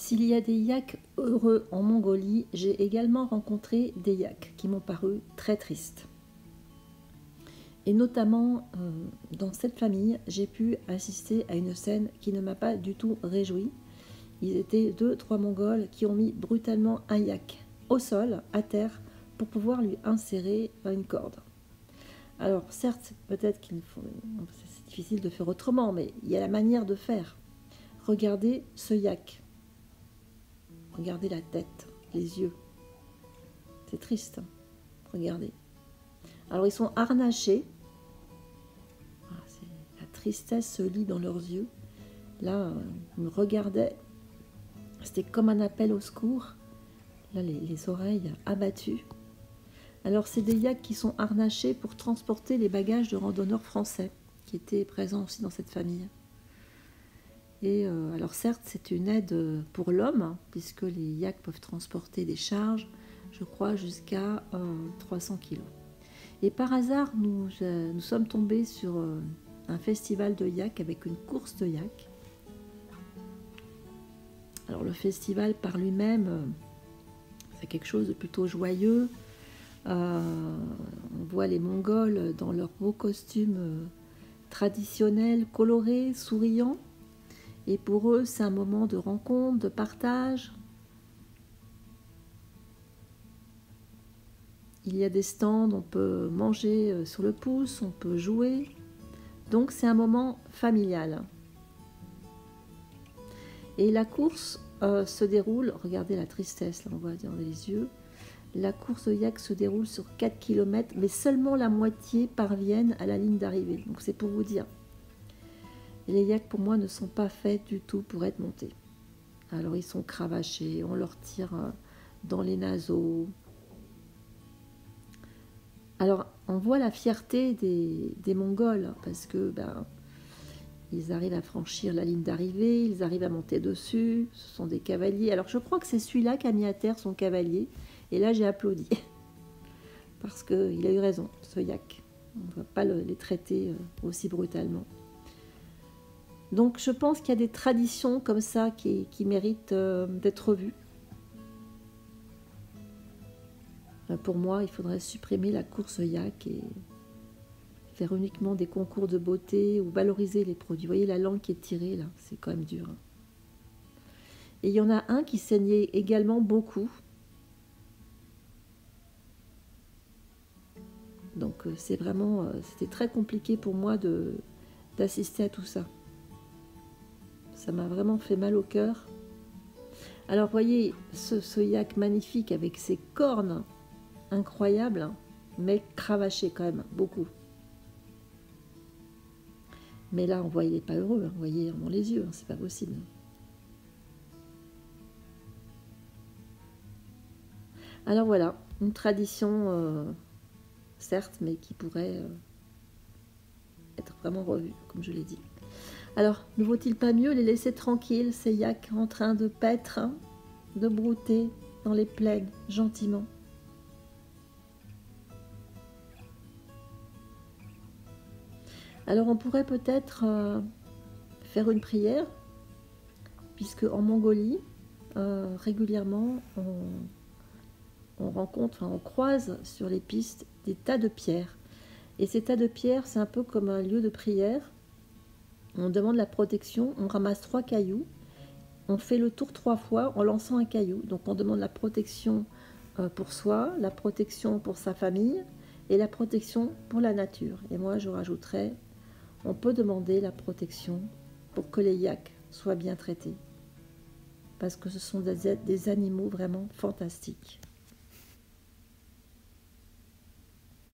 S'il y a des yaks heureux en Mongolie, j'ai également rencontré des yaks qui m'ont paru très tristes. Et notamment, dans cette famille, j'ai pu assister à une scène qui ne m'a pas du tout réjouie. Ils étaient 2-3 Mongols qui ont mis brutalement un yak au sol, à terre, pour pouvoir lui insérer une corde. Alors certes, peut-être c'est difficile de faire autrement, mais il y a la manière de faire. Regardez ce yak. Regardez la tête, les yeux. C'est triste. Regardez. Alors ils sont harnachés. La tristesse se lit dans leurs yeux. Là, ils me regardaient. C'était comme un appel au secours. Là, les oreilles abattues. Alors c'est des yaks qui sont harnachés pour transporter les bagages de randonneurs français qui étaient présents aussi dans cette famille. Et alors certes, c'est une aide pour l'homme, puisque les yaks peuvent transporter des charges, je crois, jusqu'à 300 kg. Et par hasard, nous sommes tombés sur un festival de yak avec une course de yak. Alors le festival par lui-même, c'est quelque chose de plutôt joyeux. On voit les Mongols dans leurs beaux costumes traditionnels, colorés, souriants. Et pour eux, c'est un moment de rencontre, de partage. Il y a des stands, on peut manger sur le pouce, on peut jouer. Donc c'est un moment familial. Et la course se déroule, regardez la tristesse, là on voit dans les yeux. La course de yak se déroule sur 4 km, mais seulement la moitié parviennent à la ligne d'arrivée. Donc c'est pour vous dire. Et les yaks, pour moi, ne sont pas faits du tout pour être montés. Alors, ils sont cravachés, on leur tire dans les naseaux. Alors, on voit la fierté des Mongols, parce que ils arrivent à franchir la ligne d'arrivée, ils arrivent à monter dessus, ce sont des cavaliers. Alors, je crois que c'est celui-là qui a mis à terre son cavalier, et là, j'ai applaudi. Parce qu'il a eu raison, ce yak. On ne va pas les traiter aussi brutalement. Donc je pense qu'il y a des traditions comme ça qui méritent d'être vues. Pour moi, il faudrait supprimer la course yak et faire uniquement des concours de beauté ou valoriser les produits. Vous voyez la langue qui est tirée là, c'est quand même dur. Et il y en a un qui saignait également beaucoup. Donc c'est vraiment, c'était très compliqué pour moi d'assister à tout ça. Ça m'a vraiment fait mal au cœur. Alors, voyez, ce yak magnifique avec ses cornes incroyables, mais cravaché quand même, beaucoup. Mais là, on voit, il n'est pas heureux. Vous voyez, dans les yeux, c'est pas possible. Alors voilà, une tradition, certes, mais qui pourrait être vraiment revue, comme je l'ai dit. Alors, ne vaut-il pas mieux les laisser tranquilles, ces yaks en train de paître, de brouter dans les plaines, gentiment? Alors, on pourrait peut-être faire une prière, puisque en Mongolie, régulièrement, on rencontre, on croise sur les pistes des tas de pierres. Et ces tas de pierres, c'est un peu comme un lieu de prière. On demande la protection, on ramasse 3 cailloux, on fait le tour 3 fois en lançant un caillou. Donc on demande la protection pour soi, la protection pour sa famille et la protection pour la nature. Et moi je rajouterais, on peut demander la protection pour que les yaks soient bien traités. Parce que ce sont des animaux vraiment fantastiques.